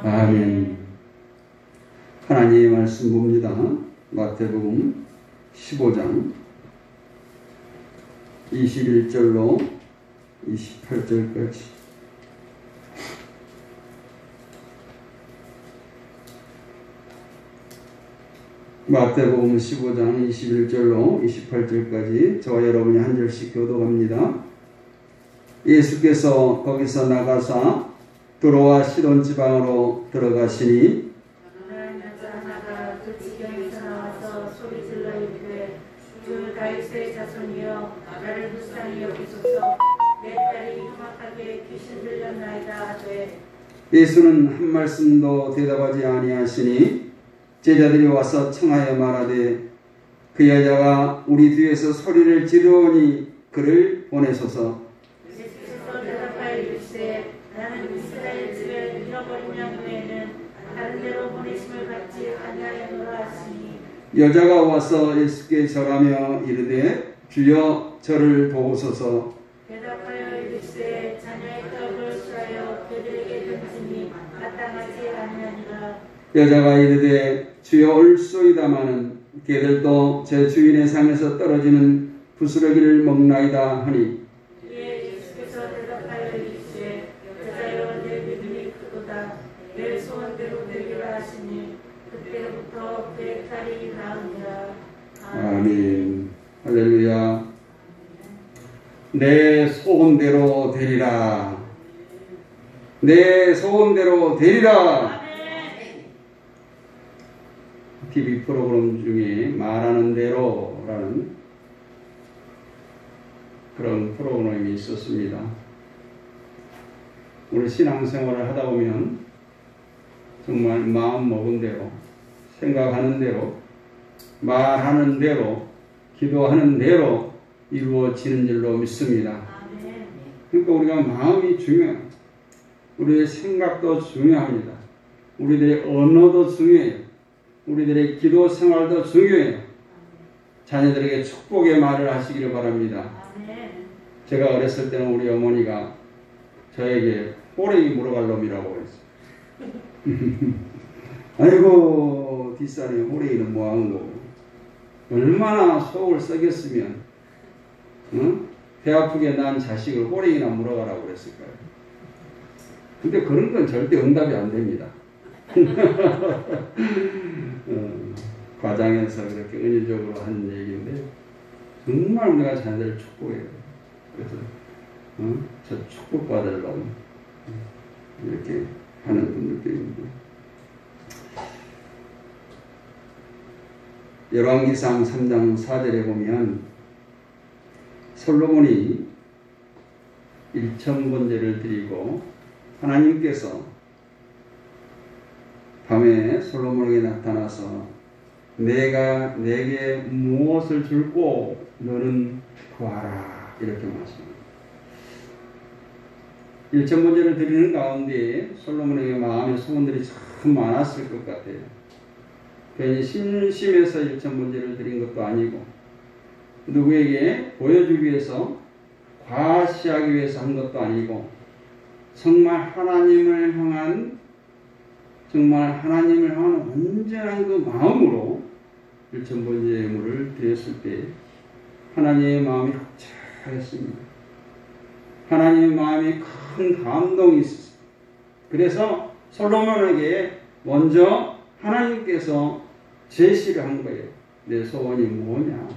아멘. 하나님의 말씀 봅니다. 마태복음 15장 21절로 28절까지. 마태복음 15장 21절로 28절까지 저와 여러분이 한 절씩 교독합니다. 예수께서 거기서 나가사 두로와 시돈 지방으로 들어가시니 여자 하나가 그 지경에서 나와서 소리질러 이르되 주 다윗의 자손이여 나를 불쌍히 여기소서. 내 딸이 흉악하게 귀신 들렸나이다 하되 예수는 한 말씀도 대답하지 아니하시니 제자들이 와서 청하여 말하되 그 여자가 우리 뒤에서 소리를 지르오니 그를 보내소서. 예수께서 대답하여 이르시되 나는 이스라엘 집에 잃어버린 양 외에는 다른 데로 보내심을 받지 아니하였노라 하시니 여자가 와서 예수께 절하며 이르되 주여 저를 보소서. 대답하여 이르시되 자녀의 떡을 수하여 그들에게 던지니 마땅하지 아니하니라. 여자가 이르되 주여 올소이다마는 개들도 제 주인의 상에서 떨어지는 부스러기를 먹나이다 하니 이에 예수께서 대답하여 이르시되 여자여 내 믿음이 크도다. 내 소원대로 되리라 하시니 그때부터 그의 딸이 나으니라. 아멘. 할렐루야. 내 소원대로 되리라. 내 소원대로 되리라. TV 프로그램 중에 말하는 대로라는 그런 프로그램이 있었습니다. 우리 신앙생활을 하다 보면 정말 마음 먹은 대로, 생각하는 대로, 말하는 대로, 기도하는 대로 이루어지는 줄로 믿습니다. 그러니까 우리가 마음이 중요해요. 우리의 생각도 중요합니다. 우리들의 언어도 중요해요. 우리들의 기도 생활도 중요해요. 자녀들에게 축복의 말을 하시기를 바랍니다. 제가 어렸을 때는 우리 어머니가 저에게 호랭이 물어갈 놈이라고 했어요. 아이고 뒷산에 호랭이는 뭐하는 거고 얼마나 속을 썩였으면 배 아프게 난 자식을 호랭이나 물어가라고 그랬을까요? 근데 그런 건 절대 응답이 안 됩니다. 과장해서 그렇게 은유적으로 하는 얘기인데 정말 우리가 자녀들을 축복해요. 그래서 저 축복받을 놈 이렇게 하는 분들도 있는데 열왕기상 3장 4절에 보면 솔로몬이 1000번제를 드리고 하나님께서 밤에 솔로몬에게 나타나서 내가 내게 무엇을 줄고 너는 구하라 이렇게 말씀합니다. 1000번제를 드리는 가운데 솔로몬에게 마음의 소원들이 참 많았을 것 같아요. 괜히 심심해서 1000번제를 드린 것도 아니고 누구에게 보여주기 위해서 과시하기 위해서 한 것도 아니고 정말 하나님을 향한 온전한 그 마음으로 1000번째 예물을 드렸을 때 하나님의 마음이 흡착했습니다. 하나님의 마음이 큰 감동이 있었습니다. 그래서 솔로몬에게 먼저 하나님께서 제시를 한 거예요. 내 소원이 뭐냐?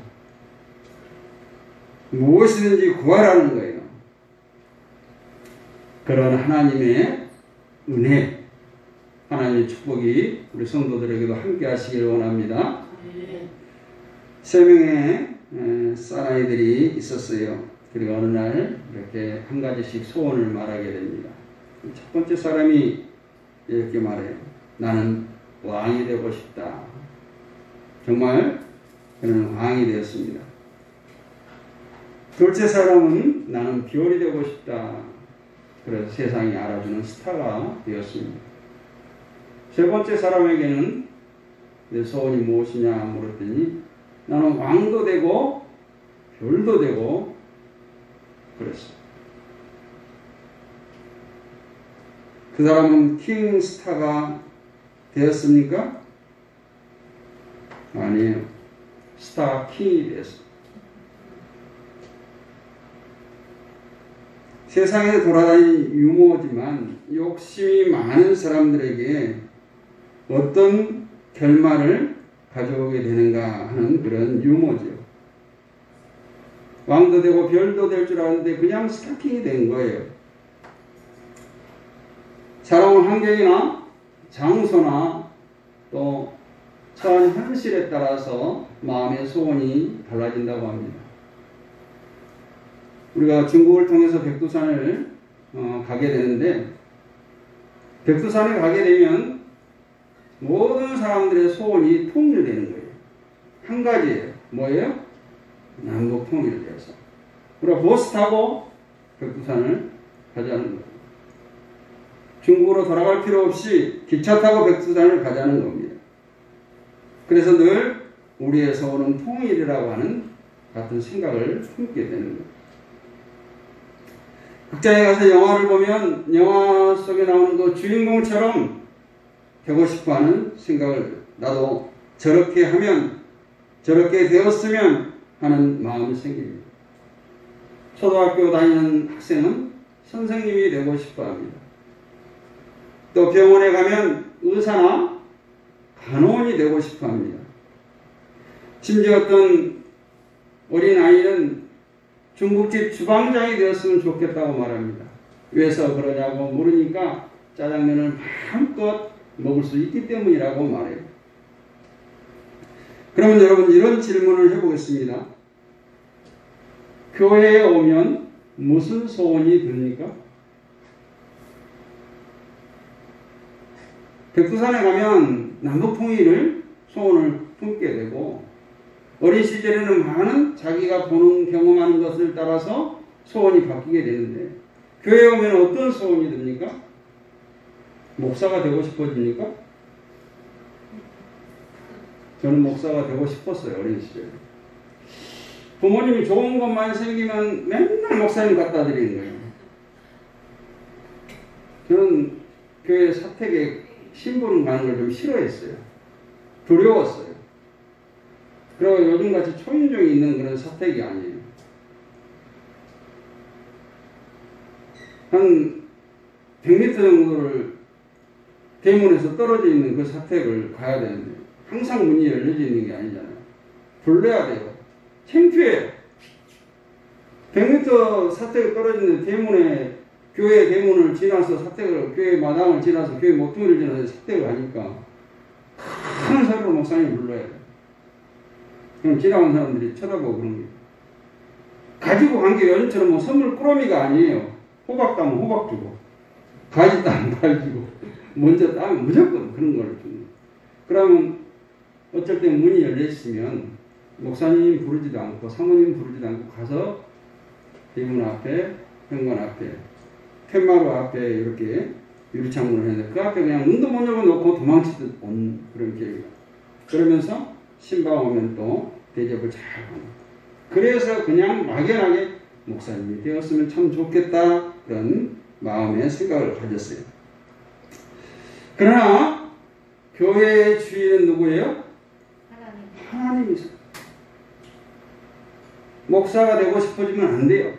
무엇이든지 구하라는 거예요. 그런 하나님의 은혜, 하나님의 축복이 우리 성도들에게도 함께 하시기를 원합니다. 세 명의 사나이들이 있었어요. 그리고 어느 날 이렇게 한 가지씩 소원을 말하게 됩니다. 첫 번째 사람이 이렇게 말해요. 나는 왕이 되고 싶다. 정말 그는 왕이 되었습니다. 둘째 사람은 나는 비올이 되고 싶다. 그래서 세상이 알아주는 스타가 되었습니다. 세 번째 사람에게는 내 소원이 무엇이냐 물었더니 나는 왕도 되고 별도 되고 그랬어요. 그 사람은 킹스타가 되었습니까? 아니에요. 스타 킹이 되었습니다. 세상에 돌아다니는 유머지만 욕심이 많은 사람들에게 어떤 결말을 가져오게 되는가 하는 그런 유머죠. 왕도 되고 별도 될 줄 알았는데 그냥 스타킹이 된 거예요. 살아온 환경이나 장소나 또 처한 현실에 따라서 마음의 소원이 달라진다고 합니다. 우리가 중국을 통해서 백두산을 가게 되는데 백두산에 가게 되면 모든 사람들의 소원이 통일되는 거예요. 한 가지예요. 뭐예요? 남북 통일되어서 우리가 버스 타고 백두산을 가자는 거예요. 중국으로 돌아갈 필요 없이 기차 타고 백두산을 가자는 겁니다. 그래서 늘 우리의 소원은 통일이라고 하는 같은 생각을 품게 되는 거예요. 극장에 가서 영화를 보면 영화 속에 나오는 그 주인공처럼 되고 싶어하는 생각을 나도 저렇게 하면 저렇게 되었으면 하는 마음이 생깁니다. 초등학교 다니는 학생은 선생님이 되고 싶어합니다. 또 병원에 가면 의사나 간호원이 되고 싶어합니다. 심지어 어떤 어린아이는 중국집 주방장이 되었으면 좋겠다고 말합니다. 왜서 그러냐고 물으니까 짜장면을 마음껏 먹을 수 있기 때문이라고 말해요. 그러면 여러분 이런 질문을 해보겠습니다. 교회에 오면 무슨 소원이 듭니까? 백두산에 가면 남북통일을 소원을 품게 되고 어린 시절에는 많은 자기가 보는 경험하는 것을 따라서 소원이 바뀌게 되는데 교회에 오면 어떤 소원이 듭니까? 목사가 되고 싶어집니까? 저는 목사가 되고 싶었어요. 어린 시절에. 부모님이 좋은 것만 생기면 맨날 목사님 갖다 드리는 거예요. 저는 교회 사택에 신부름 가는 걸 좀 싫어했어요. 두려웠어요. 그리고 요즘같이 초인종이 있는 그런 사택이 아니에요. 한 100m 정도를 대문에서 떨어져 있는 그 사택을 가야 되는데 항상 문이 열려져 있는 게 아니잖아요. 불러야 돼요. 창피해요. 100m 사택에 떨어져 있는 대문에 교회 대문을 지나서 사택을 교회 마당을 지나서 교회 모퉁이를 지나서 사택을 가니까 큰 소리로 목사님 불러야 돼요. 그럼 지나온 사람들이 쳐다보고 그런 거예요. 가지고 간 게 요즘처럼 뭐 선물 꾸러미가 아니에요. 호박 따면 호박 주고 가지 따면 가지 주고 먼저 따면 무조건 그런 걸 주는 거예요. 그러면 어쩔 때 문이 열려있으면 목사님 부르지도 않고 사모님 부르지도 않고 가서 대문 앞에 현관 앞에 팻마루 앞에 이렇게 유리창문을 했는데 그 앞에 그냥 눈도 못 열어놓고 도망치듯 온 그런 기회가 그러면서 신방 오면 또 대접을 잘 하는 그래서 그냥 막연하게 목사님이 되었으면 참 좋겠다 그런 마음의 생각을 가졌어요. 그러나 교회의 주인은 누구예요? 하나님이세요. 목사가 되고 싶어지면 안 돼요.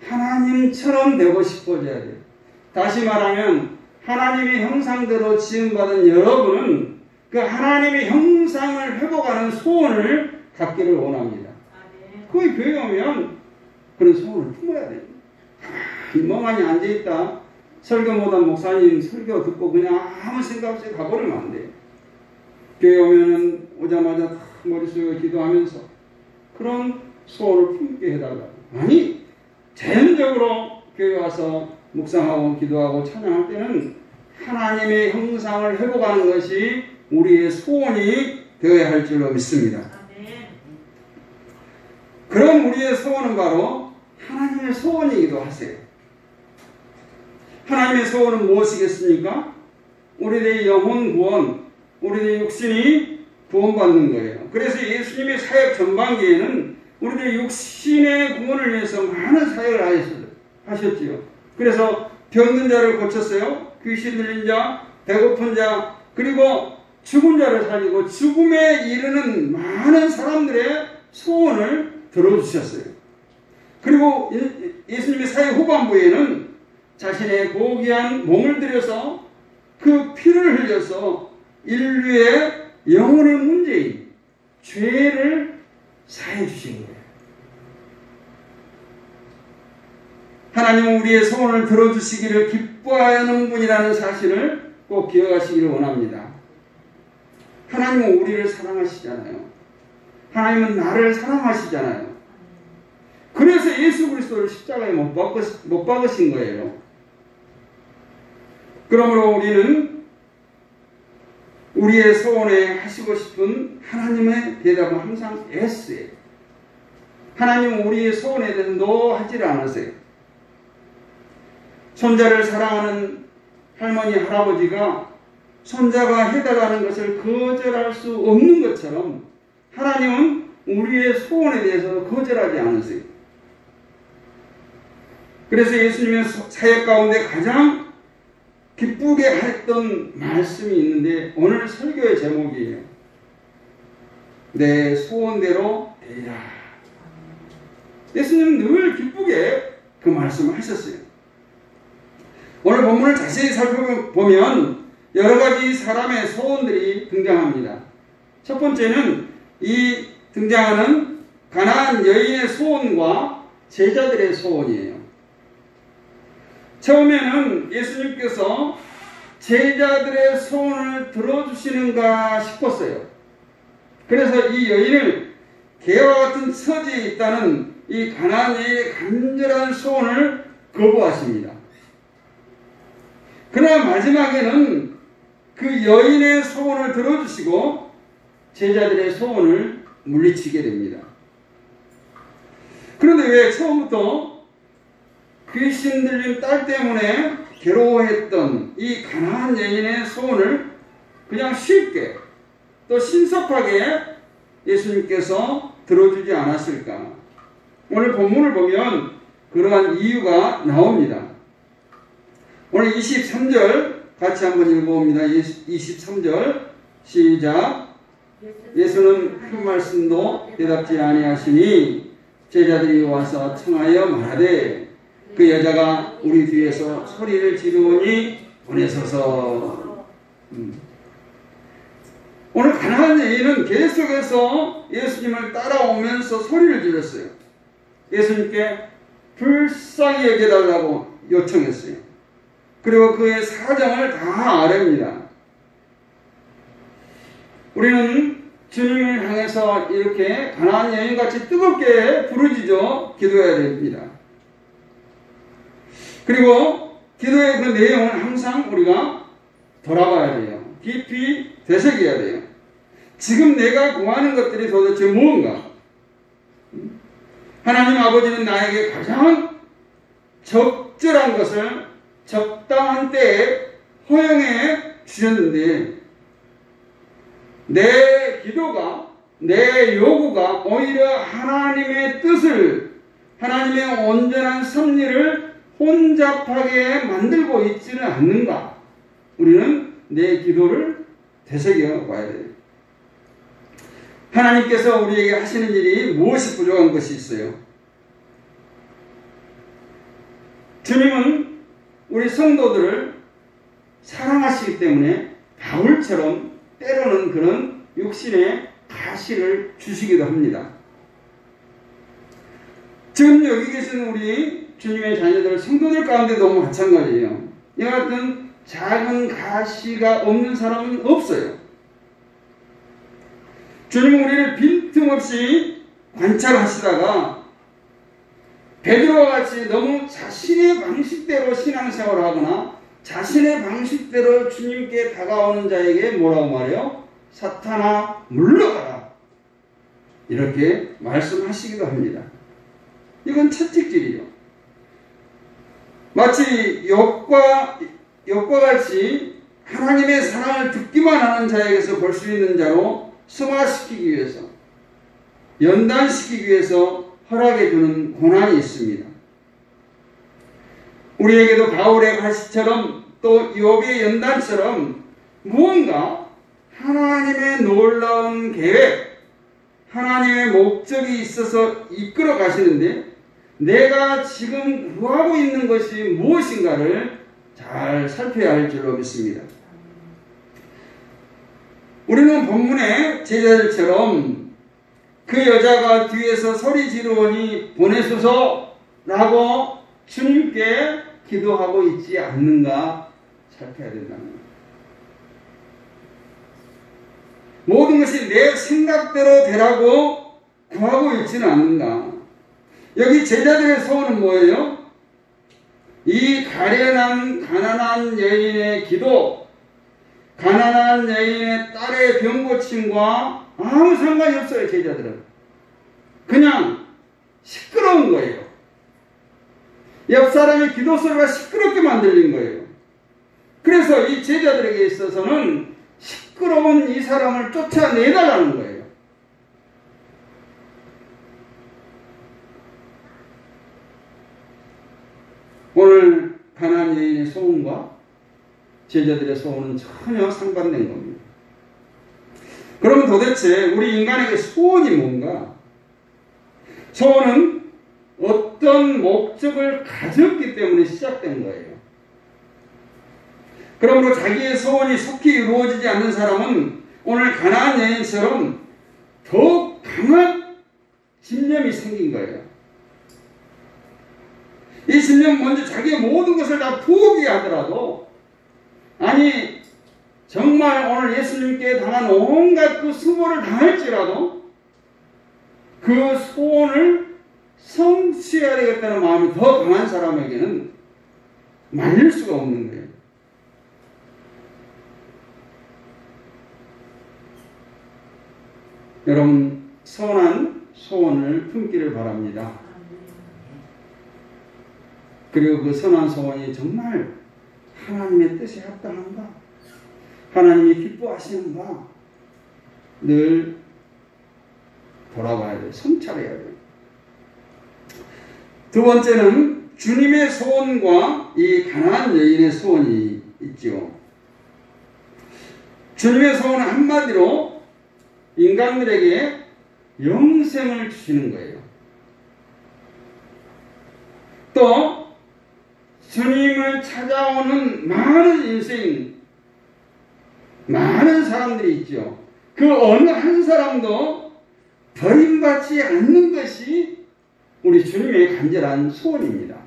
하나님처럼 되고 싶어져야 돼요. 다시 말하면 하나님의 형상대로 지음받은 여러분은 그 하나님의 형상을 회복하는 소원을 갖기를 원합니다. 그 교회 오면 그런 소원을 품어야 돼요. 멍하니 앉아있다. 설교 못한 목사님 설교 듣고 그냥 아무 생각 없이 가버리면 안 돼요. 교회 오면은 오자마자 머리 숙여 기도하면서 그런 소원을 품게 해달라고. 아니 자연적으로 교회 와서 묵상하고 기도하고 찬양할 때는 하나님의 형상을 회복하는 것이 우리의 소원이 되어야 할 줄로 믿습니다. 그런 우리의 소원은 바로 하나님의 소원이기도 하세요. 하나님의 소원은 무엇이겠습니까? 우리들의 영혼 구원, 우리들의 육신이 구원받는 거예요. 그래서 예수님의 사역 전반기에는 우리들의 육신의 구원을 위해서 많은 사역을 하셨지요. 그래서 병든 자를 고쳤어요. 귀신 들린 자, 배고픈 자, 그리고 죽은 자를 살리고 죽음에 이르는 많은 사람들의 소원을 들어주셨어요. 그리고 예수님의 사회 후반부에는 자신의 고귀한 몸을 들여서 그 피를 흘려서 인류의 영혼의 문제인 죄를 사해 주신 거예요. 하나님은 우리의 소원을 들어주시기를 기뻐하는 분이라는 사실을 꼭 기억하시기를 원합니다. 하나님은 우리를 사랑하시잖아요. 하나님은 나를 사랑하시잖아요. 그래서 예수 그리스도를 십자가에 못 박으신 거예요. 그러므로 우리는 우리의 소원에 하시고 싶은 하나님의 대답은 항상 S예요. 하나님은 우리의 소원에 대해서 노 하지를 않으세요. 손자를 사랑하는 할머니, 할아버지가 손자가 해달라는 것을 거절할 수 없는 것처럼 하나님은 우리의 소원에 대해서 거절하지 않으세요. 그래서 예수님의 사역 가운데 가장 기쁘게 했던 말씀이 있는데 오늘 설교의 제목이에요. 내 소원대로 되리라. 예수님은 늘 기쁘게 그 말씀을 하셨어요. 오늘 본문을 자세히 살펴보면 여러 가지 사람의 소원들이 등장합니다. 첫 번째는 이 등장하는 가나안 여인의 소원과 제자들의 소원이에요. 처음에는 예수님께서 제자들의 소원을 들어주시는가 싶었어요. 그래서 이 여인을 개와 같은 처지에 있다는 이 가나안 여인의 간절한 소원을 거부하십니다. 그러나 마지막에는 그 여인의 소원을 들어주시고 제자들의 소원을 물리치게 됩니다. 그런데 왜 처음부터 귀신 들린 딸 때문에 괴로워했던 이 가나안 여인의 소원을 그냥 쉽게 또 신속하게 예수님께서 들어주지 않았을까? 오늘 본문을 보면 그러한 이유가 나옵니다. 오늘 23절 같이 한번 읽어봅니다. 23절 시작. 예수는 큰 말씀도 대답지 아니하시니 제자들이 와서 청하여 말하되 그 여자가 우리 뒤에서 소리를 지르오니 보내소서. 오늘 가나안 여인은 계속해서 예수님을 따라오면서 소리를 질렀어요. 예수님께 불쌍히 여겨달라고 요청했어요. 그리고 그의 사정을 다 아뢰입니다. 우리는 주님을 향해서 이렇게 가나안 여인같이 뜨겁게 부르짖어 기도해야 됩니다. 그리고 기도의 그 내용은 항상 우리가 돌아봐야 돼요. 깊이 되새겨야 돼요. 지금 내가 구하는 것들이 도대체 무엇인가? 하나님 아버지는 나에게 가장 적절한 것을 적당한 때에 허용해 주셨는데 내 기도가, 내 요구가 오히려 하나님의 뜻을, 하나님의 온전한 섭리를 혼잡하게 만들고 있지는 않는가? 우리는 내 기도를 되새겨 봐야 돼요. 하나님께서 우리에게 하시는 일이 무엇이 부족한 것이 있어요? 주님은 우리 성도들을 사랑하시기 때문에 바울처럼 때로는 그런 육신의 가시를 주시기도 합니다. 지금 여기 계신 우리 주님의 자녀들, 성도들 가운데도 마찬가지예요. 이와 같은 작은 가시가 없는 사람은 없어요. 주님은 우리를 빈틈없이 관찰하시다가 베드로와 같이 너무 자신의 방식대로 신앙생활을 하거나 자신의 방식대로 주님께 다가오는 자에게 뭐라고 말해요? 사탄아 물러가라. 이렇게 말씀하시기도 합니다. 이건 채찍질이요. 마치 욥과 같이 하나님의 사랑을 듣기만 하는 자에게서 볼 수 있는 자로 승화시키기 위해서, 연단시키기 위해서 허락해주는 고난이 있습니다. 우리에게도 바울의 가시처럼 또 욥의 연단처럼 무언가 하나님의 놀라운 계획, 하나님의 목적이 있어서 이끌어 가시는데 내가 지금 구하고 있는 것이 무엇인가를 잘 살펴야 할 줄로 믿습니다. 우리는 본문의 제자들처럼 그 여자가 뒤에서 소리 지르오니 보내소서라고 주님께 기도하고 있지 않는가 살펴야 된다는 거예요. 모든 것이 내 생각대로 되라고 구하고 있지는 않는가. 여기 제자들의 소원은 뭐예요? 이 가난한 여인의 기도, 가난한 여인의 딸의 병 고침과 아무 상관이 없어요. 제자들은 그냥 시끄러운 거예요. 옆 사람의 기도 소리가 시끄럽게 만들린 거예요. 그래서 이 제자들에게 있어서는 시끄러운 이 사람을 쫓아내달라는 거예요. 오늘 가난한 여인의 소원과 제자들의 소원은 전혀 상반된 겁니다. 그러면 도대체 우리 인간에게 소원이 뭔가? 소원은 어떤 목적을 가졌기 때문에 시작된 거예요. 그러므로 자기의 소원이 속히 이루어지지 않는 사람은 오늘 가나안 여인처럼 더욱 강한 집념이 생긴 거예요. 이 집념은 먼저 자기의 모든 것을 다 포기하더라도, 아니 정말 오늘 예수님께 당한 온갖 그 수고를 당할지라도 그 소원을 성취해야 되겠다는 마음이 더 강한 사람에게는 말릴 수가 없는 거예요. 여러분, 선한 소원을 품기를 바랍니다. 그리고 그 선한 소원이 정말 하나님의 뜻에 합당한가? 하나님이 기뻐하시는가? 늘 돌아봐야 돼요. 성찰해야 돼요. 두 번째는 주님의 소원과 이 가난한 여인의 소원이 있죠. 주님의 소원은 한마디로 인간들에게 영생을 주시는 거예요. 또 주님을 찾아오는 많은 인생, 많은 사람들이 있죠. 그 어느 한 사람도 버림받지 않는 것이 우리 주님의 간절한 소원입니다.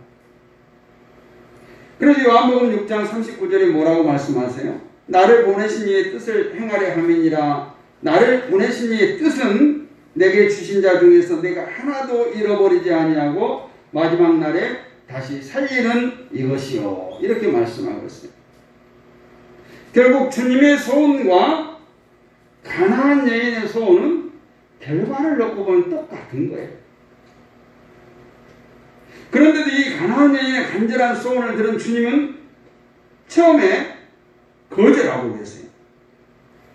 그래서 요한복음 6장 39절에 뭐라고 말씀하세요? 나를 보내신 이의 뜻을 행하려 함이니라. 나를 보내신 이의 뜻은 내게 주신 자 중에서 내가 하나도 잃어버리지 아니하고 마지막 날에 다시 살리는 이것이요. 이렇게 말씀하고 있어요. 결국 주님의 소원과 가난한 여인의 소원은 결과를 놓고 보면 똑같은 거예요. 그런데도 이 가난한 여인의 간절한 소원을 들은 주님은 처음에 거절하고 계세요.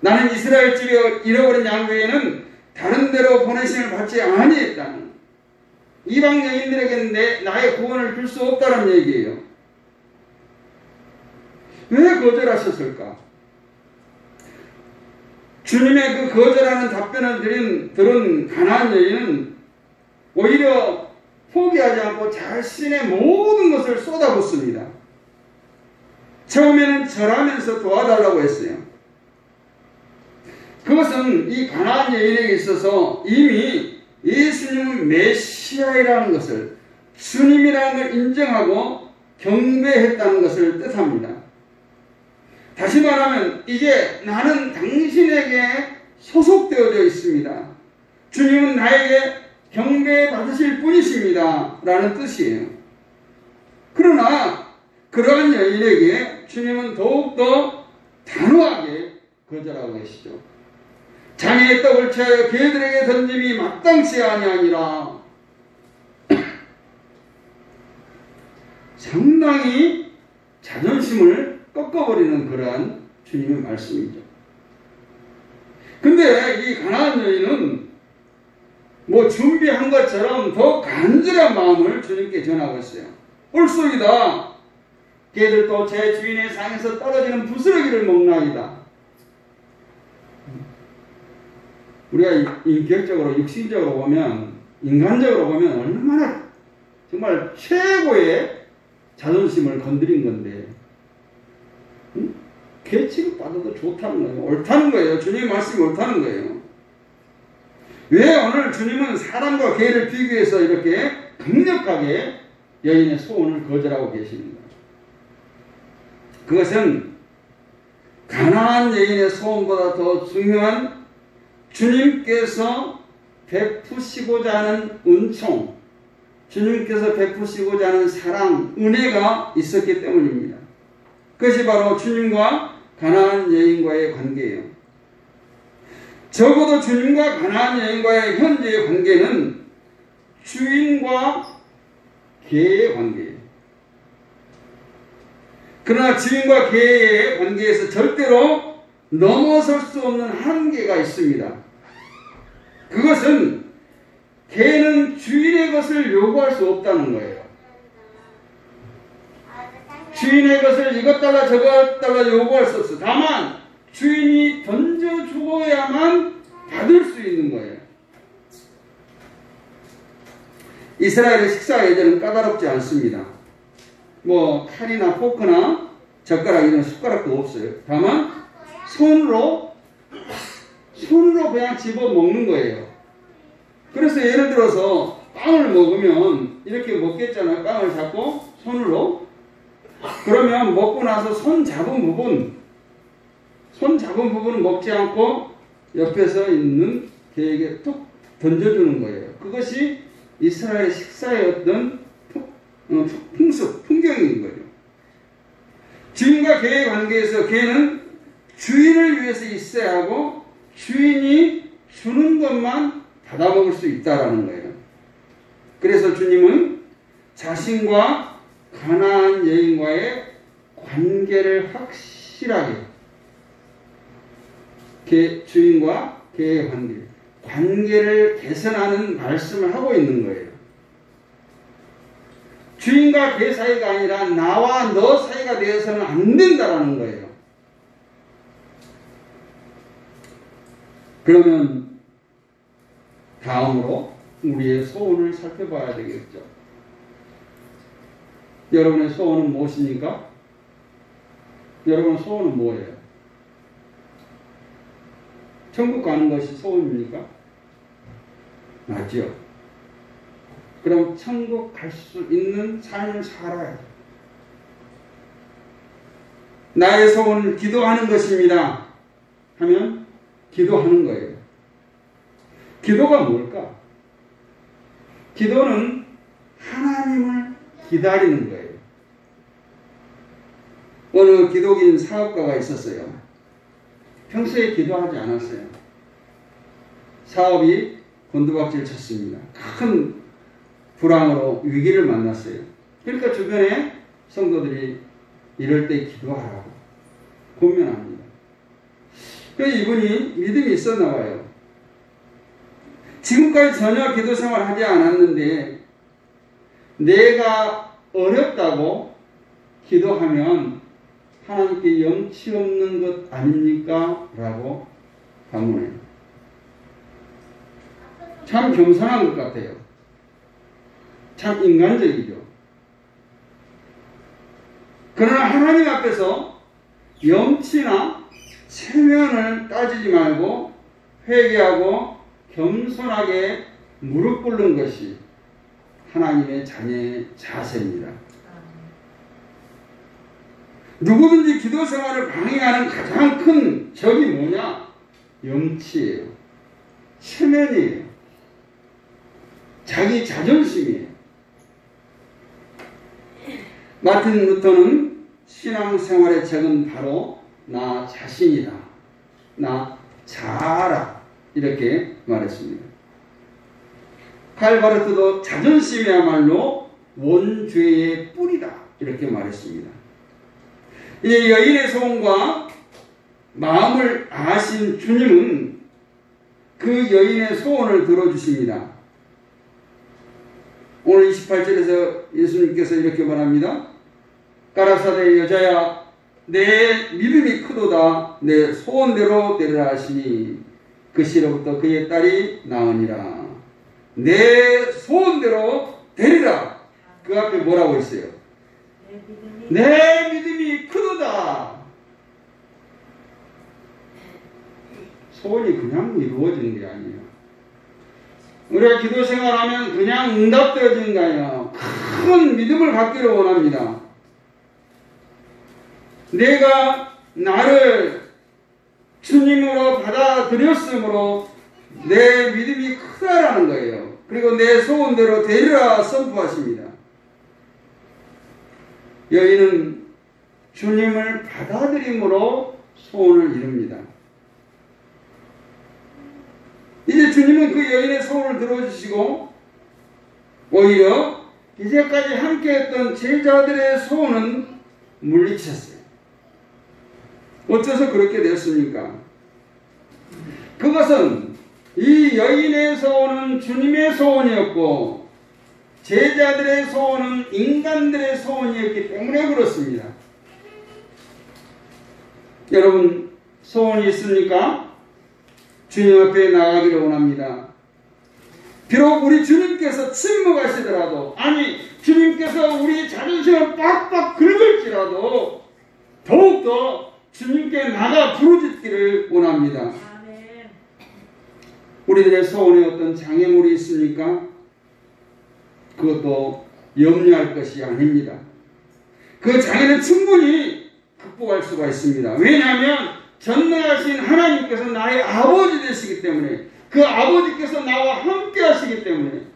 나는 이스라엘 집에 잃어버린 양 외에는 다른 데로 보내심을 받지 아니했다는, 이방 여인들에게는 나의 구원을 줄 수 없다는 얘기예요. 왜 거절하셨을까? 주님의 그 거절하는 답변을 들은 가난한 여인은 오히려 포기하지 않고 자신의 모든 것을 쏟아붓습니다. 처음에는 절하면서 도와달라고 했어요. 그것은 이 가난한 여인에게 있어서 이미 예수님은 메시아이라는 것을, 주님이라는 걸 인정하고 경배했다는 것을 뜻합니다. 다시 말하면 이제 나는 당신에게 소속되어져 있습니다. 주님은 나에게 경배받으실 분이십니다. 라는 뜻이에요. 그러나 그러한 여인에게 주님은 더욱더 단호하게 거절하고 계시죠. 장애의 떡을 취하여 개들에게 던짐이 마땅치 아니하니라. 상당히 자존심을 꺾어버리는 그러한 주님의 말씀이죠. 근데 이 가난한 여인은 뭐 준비한 것처럼 더 간절한 마음을 주님께 전하고 있어요. 옳소이다. 개들도 제 주인의 상에서 떨어지는 부스러기를 먹나이다. 우리가 인격적으로 육신적으로 보면 인간적으로 보면 얼마나 정말 최고의 자존심을 건드린 건데 개 취급받아도 좋다는 거예요. 옳다는 거예요. 주님의 말씀이 옳다는 거예요. 왜 오늘 주님은 사람과 개를 비교해서 이렇게 강력하게 여인의 소원을 거절하고 계시는가? 그것은 가난한 여인의 소원보다 더 중요한 주님께서 베푸시고자 하는 은총, 주님께서 베푸시고자 하는 사랑, 은혜가 있었기 때문입니다. 그것이 바로 주님과 가난한 여인과의 관계예요. 적어도 주님과 가난한 여인과의 현재의 관계는 주인과 개의 관계예요. 그러나 주인과 개의 관계에서 절대로 넘어설 수 없는 한계가 있습니다. 그것은 개는 주인의 것을 요구할 수 없다는 거예요. 주인의 것을 이것 달라 저것 달라 요구할 수 없어. 다만 주인이 던져주어야만 받을 수 있는 거예요. 이스라엘의 식사 예절은 까다롭지 않습니다. 뭐 칼이나 포크나 젓가락 이런 숟가락도 없어요. 다만 손으로 그냥 집어 먹는 거예요. 그래서 예를 들어서 빵을 먹으면 이렇게 먹겠잖아요. 빵을 잡고 손으로. 그러면 먹고 나서 손 잡은 부분은 먹지 않고 옆에서 있는 개에게 툭 던져주는 거예요. 그것이 이스라엘의 식사의 어떤 풍경인 거죠. 주인과 개의 관계에서 개는 주인을 위해서 있어야 하고 주인이 주는 것만 받아먹을 수 있다라는 거예요. 그래서 주님은 자신과 가난한 여인과의 관계를 확실하게 주인과 개의 관계를 개선하는 말씀을 하고 있는 거예요. 주인과 개 사이가 아니라 나와 너 사이가 되어서는 안 된다라는 거예요. 그러면 다음으로 우리의 소원을 살펴봐야 되겠죠. 여러분의 소원은 무엇입니까? 여러분의 소원은 뭐예요? 천국 가는 것이 소원입니까? 맞죠? 그럼 천국 갈 수 있는 삶을 살아야 돼. 나의 소원은 기도하는 것입니다. 하면 기도하는 거예요. 기도가 뭘까? 기도는 하나님을 기다리는 거예요. 어느 기독인 사업가가 있었어요. 평소에 기도하지 않았어요. 사업이 곤두박질 쳤습니다. 큰 불황으로 위기를 만났어요. 그러니까 주변에 성도들이 이럴 때 기도하라고 권면합니다. 그래서 이분이 믿음이 있었나 봐요. 지금까지 전혀 기도 생활을 하지 않았는데 내가 어렵다고 기도하면 하나님께 염치 없는 것 아닙니까? 라고 반문해요. 참 겸손한 것 같아요. 참 인간적이죠. 그러나 하나님 앞에서 염치나 체면을 따지지 말고 회개하고 겸손하게 무릎 꿇는 것이 하나님의 자녀의 자세입니다. 누구든지 기도 생활을 방해하는 가장 큰 적이 뭐냐? 염치예요. 체면이에요. 자기 자존심이에요. 마틴 루터는 신앙생활의 적은 바로 나 자신이다. 나 자아라. 이렇게 말했습니다. 칼바르트도 자존심이야말로 원죄의 뿌리다. 이렇게 말했습니다. 이제 여인의 소원과 마음을 아신 주님은 그 여인의 소원을 들어주십니다. 오늘 28절에서 예수님께서 이렇게 말합니다. 가라사대 여자야 내 믿음이 크도다 내 소원대로 되리라 하시니 그 시로부터 그의 딸이 나으니라. 내 소원대로 되리라. 그 앞에 뭐라고 있어요? 내 믿음이 크도다. 소원이 그냥 이루어지는 게 아니에요. 우리가 기도 생활하면 그냥 응답되어지는 게 아니라 큰 믿음을 갖기를 원합니다. 내가 나를 주님으로 받아들였으므로 내 믿음이 크다라는 거예요. 그리고 내 소원대로 되리라 선포하십니다. 여인은 주님을 받아들임으로 소원을 이룹니다. 이제 주님은 그 여인의 소원을 들어주시고 오히려 이제까지 함께했던 제자들의 소원은 물리쳤어요. 어째서 그렇게 되었습니까? 그것은 이 여인의 소원은 주님의 소원이었고 제자들의 소원은 인간들의 소원이었기 때문에 그렇습니다. 여러분 소원이 있습니까? 주님 앞에 나가기를 원합니다. 비록 우리 주님께서 침묵하시더라도 아니 주님께서 우리 자존심을 빡빡 긁을지라도 더욱더 주님께 나가 부르짖기를 원합니다. 우리들의 소원에 어떤 장애물이 있습니까? 그것도 염려할 것이 아닙니다. 그 장애는 충분히 극복할 수가 있습니다. 왜냐하면 전능하신 하나님께서 나의 아버지 되시기 때문에 그 아버지께서 나와 함께 하시기 때문에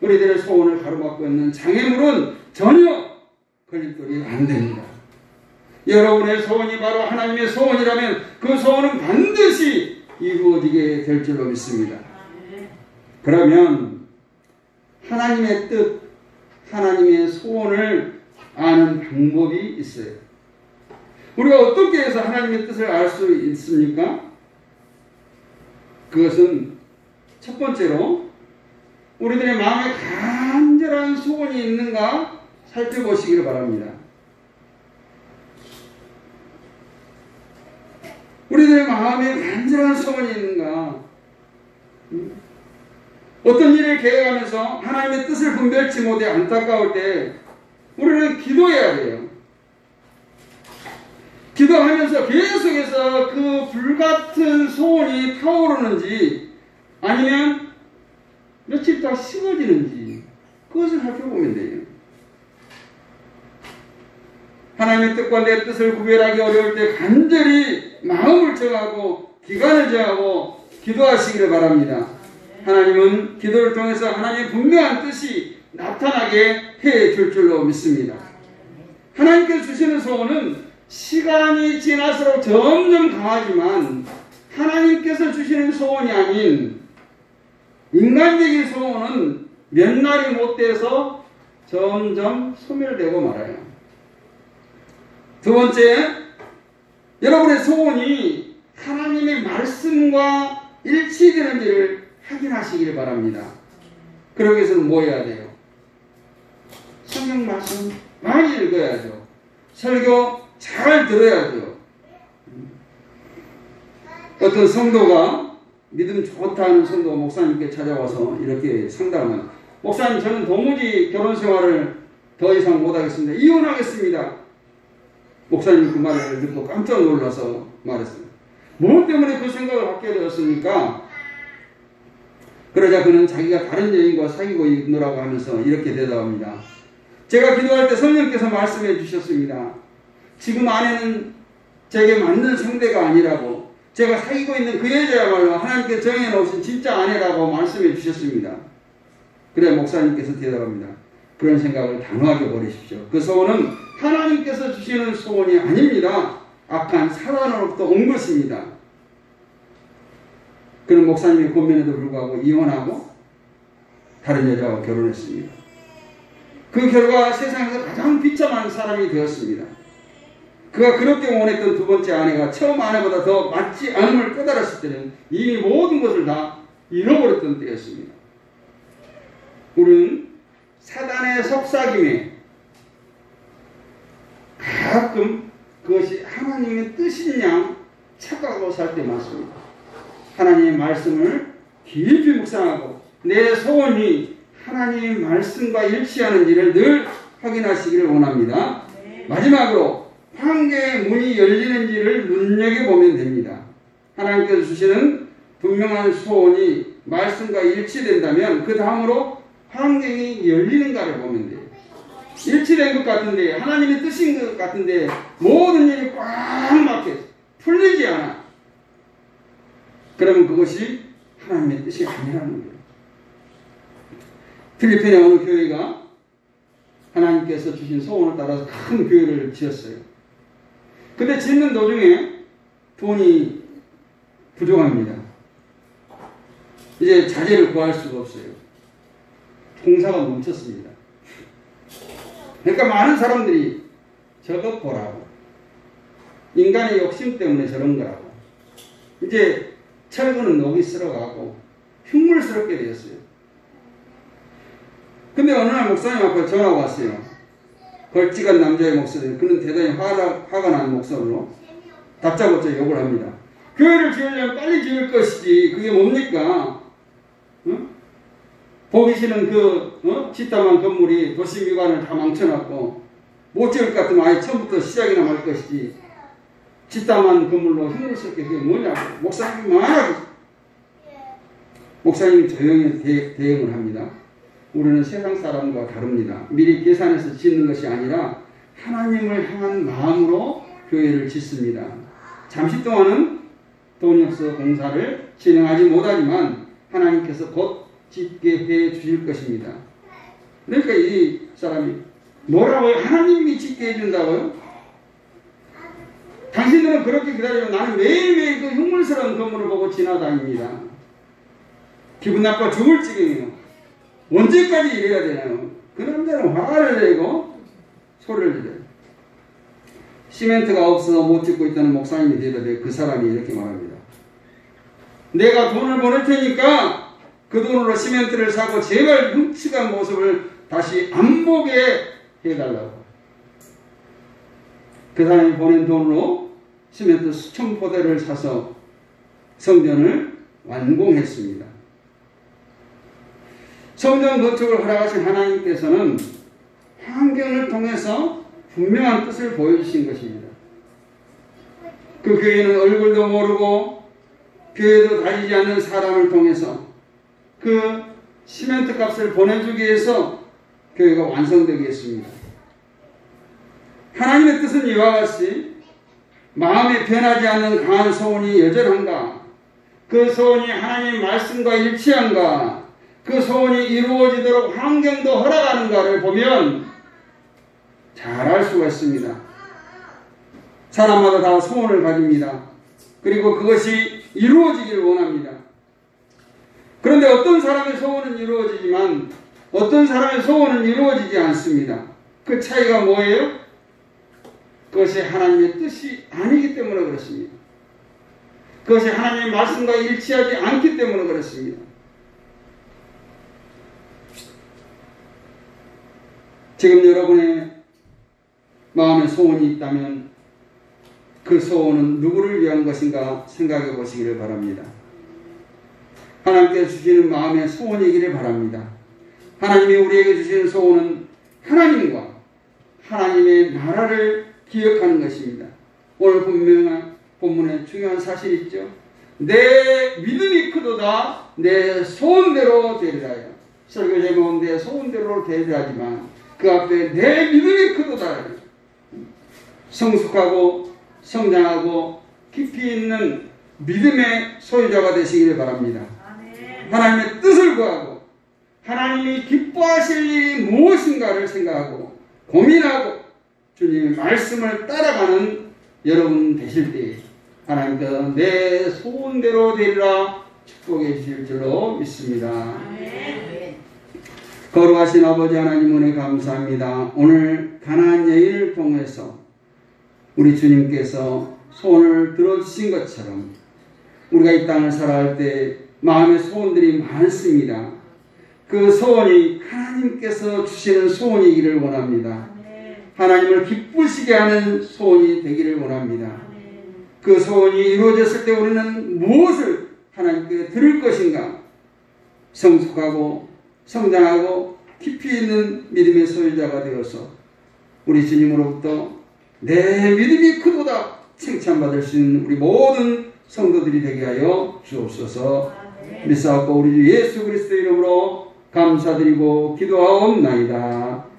우리들의 소원을 가로막고 있는 장애물은 전혀 걸림돌이 안 됩니다. 여러분의 소원이 바로 하나님의 소원이라면 그 소원은 반드시 이루어지게 될 줄로 믿습니다. 그러면 하나님의 뜻, 하나님의 소원을 아는 방법이 있어요. 우리가 어떻게 해서 하나님의 뜻을 알 수 있습니까? 그것은 첫 번째로 우리들의 마음에 간절한 소원이 있는가 살펴보시기를 바랍니다. 우리들의 마음에 간절한 소원이 있는가? 어떤 일을 계획하면서 하나님의 뜻을 분별치 못해 안타까울 때 우리는 기도해야 돼요. 기도하면서 계속해서 그 불같은 소원이 타오르는지 아니면 며칠 있다 식어지는지 그것을 살펴보면 돼요. 하나님의 뜻과 내 뜻을 구별하기 어려울 때 간절히 마음을 정하고 기간을 정하고 기도하시기를 바랍니다. 하나님은 기도를 통해서 하나님의 분명한 뜻이 나타나게 해줄 줄로 믿습니다. 하나님께서 주시는 소원은 시간이 지날수록 점점 강하지만 하나님께서 주시는 소원이 아닌 인간적인 소원은 몇 날이 못 돼서 점점 소멸되고 말아요. 두 번째, 여러분의 소원이 하나님의 말씀과 일치되는지를 확인하시기를 바랍니다. 그러기 위해서는 뭐 해야 돼요? 성경 말씀 많이 읽어야죠. 설교 잘 들어야죠. 어떤 성도가 믿음 좋다는 성도가 목사님께 찾아와서 이렇게 상담을 목사님 저는 도무지 결혼 생활을 더 이상 못하겠습니다. 이혼하겠습니다. 목사님이 그 말을 듣고 깜짝 놀라서 말했습니다. 뭐 때문에 그 생각을 갖게 되었습니까? 그러자 그는 자기가 다른 여인과 사귀고 있노라고 하면서 이렇게 대답합니다. 제가 기도할 때 성령께서 말씀해 주셨습니다. 지금 아내는 제게 맞는 상대가 아니라고 제가 사귀고 있는 그 여자야말로 하나님께 정해놓으신 진짜 아내라고 말씀해 주셨습니다. 그래 목사님께서 대답합니다. 그런 생각을 단호하게 버리십시오. 그 소원은 하나님께서 주시는 소원이 아닙니다. 악한 사단으로부터 온 것입니다. 그는 목사님의 권면에도 불구하고 이혼하고 다른 여자와 결혼했습니다. 그 결과 세상에서 가장 비참한 사람이 되었습니다. 그가 그렇게 원했던 두 번째 아내가 처음 아내보다 더 맞지 않음을 깨달았을 때는 이미 모든 것을 다 잃어버렸던 때였습니다. 우리는 사단의 속삭임에 가끔 그것이 하나님의 뜻인 양 착각하고 살 때 많습니다. 하나님의 말씀을 깊이 묵상하고 내 소원이 하나님의 말씀과 일치하는지를 늘 확인하시기를 원합니다. 마지막으로 환경의 문이 열리는지를 눈여겨보면 됩니다. 하나님께서 주시는 분명한 소원이 말씀과 일치된다면 그 다음으로 환경이 열리는가를 보면 돼요. 일치된 것 같은데 하나님의 뜻인 것 같은데 모든 일이 꽉 막혀 풀리지 않아. 그러면 그것이 하나님의 뜻이 아니라는 거예요. 필리핀의 어느 교회가 하나님께서 주신 소원을 따라서 큰 교회를 지었어요. 근데 짓는 도중에 돈이 부족합니다. 이제 자재를 구할 수가 없어요. 공사가 멈췄습니다. 그러니까 많은 사람들이 저것 보라고. 인간의 욕심 때문에 저런 거라고. 이제 철거는 녹이 쓸어가고 흉물스럽게 되었어요. 근데 어느 날 목사님 앞에 전화가 왔어요. 걸찍한 남자의 목소리. 그는 대단히 화가 난 목소리로 다짜고짜 욕을 합니다. 교회를 지으려면 빨리 지을 것이지 그게 뭡니까? 응? 보기 싫은 짓담한 건물이 도시 미관을 다 망쳐놨고 못 지을 것 같으면 아예 처음부터 시작이나 할 것이지 짓담한 건물로 흉물스럽게 그게 뭐냐고 목사님이 말하고 목사님이 조용히 대응을 합니다. 우리는 세상 사람과 다릅니다. 미리 계산해서 짓는 것이 아니라 하나님을 향한 마음으로 교회를 짓습니다. 잠시 동안은 돈이 없어 공사를 진행하지 못하지만 하나님께서 곧 짓게 해 주실 것입니다. 그러니까 이 사람이 뭐라고요? 하나님이 짓게 해준다고요? 당신들은 그렇게 기다리면 나는 매일매일 그 흉물스러운 건물을 보고 지나다닙니다. 기분 나빠 죽을 지경이에요. 언제까지 이래야 되나요? 그 남자는 화를 내고 소리를 지르요. 시멘트가 없어서 못 짓고 있다는 목사님이 대답해 그 사람이 이렇게 말합니다. 내가 돈을 보낼 테니까 그 돈으로 시멘트를 사고 제발 흉측한 모습을 다시 안 보게 해달라고. 그 사람이 보낸 돈으로 시멘트 수천 포대를 사서 성전을 완공했습니다. 성전 건축을 허락하신 하나님께서는 환경을 통해서 분명한 뜻을 보여주신 것입니다. 그 교회는 얼굴도 모르고 교회도 다니지 않는 사람을 통해서 그 시멘트 값을 보내주기 위해서 교회가 완성되게 했습니다. 하나님의 뜻은 이와 같이 마음에 변하지 않는 강한 소원이 여전한가? 그 소원이 하나님의 말씀과 일치한가? 그 소원이 이루어지도록 환경도 허락하는가를 보면 잘 알 수가 있습니다. 사람마다 다 소원을 가집니다. 그리고 그것이 이루어지기를 원합니다. 그런데 어떤 사람의 소원은 이루어지지만 어떤 사람의 소원은 이루어지지 않습니다. 그 차이가 뭐예요? 그것이 하나님의 뜻이 아니기 때문에 그렇습니다. 그것이 하나님의 말씀과 일치하지 않기 때문에 그렇습니다. 지금 여러분의 마음에 소원이 있다면 그 소원은 누구를 위한 것인가 생각해 보시기를 바랍니다. 하나님께서 주시는 마음의 소원이기를 바랍니다. 하나님이 우리에게 주시는 소원은 하나님과 하나님의 나라를 기억하는 것입니다. 오늘 본문에 중요한 사실이 있죠. 내 믿음이 크도다 내 소원대로 되리라요. 설교 제목은 내 소원대로 되리라지만 그 앞에 내 믿음이 크도다. 성숙하고 성장하고 깊이 있는 믿음의 소유자가 되시기를 바랍니다. 아멘. 하나님의 뜻을 구하고 하나님이 기뻐하실 일이 무엇인가를 생각하고 고민하고 주님의 말씀을 따라가는 여러분 되실 때 하나님께서 내 소원대로 되리라 축복해 주실 줄로 믿습니다. 아멘. 거룩하신 아버지 하나님 은혜 감사합니다. 오늘 가나안 여인을 통해서 우리 주님께서 소원을 들어주신 것처럼 우리가 이 땅을 살아갈 때 마음의 소원들이 많습니다. 그 소원이 하나님께서 주시는 소원이기를 원합니다. 하나님을 기쁘시게 하는 소원이 되기를 원합니다. 그 소원이 이루어졌을 때 우리는 무엇을 하나님께 드릴 것인가? 성숙하고 성장하고 깊이 있는 믿음의 소유자가 되어서 우리 주님으로부터 내 믿음이 크도다 칭찬받을 수 있는 우리 모든 성도들이 되게 하여 주옵소서. 믿사옵고 우리 주 예수 그리스도 이름으로 감사드리고 기도하옵나이다.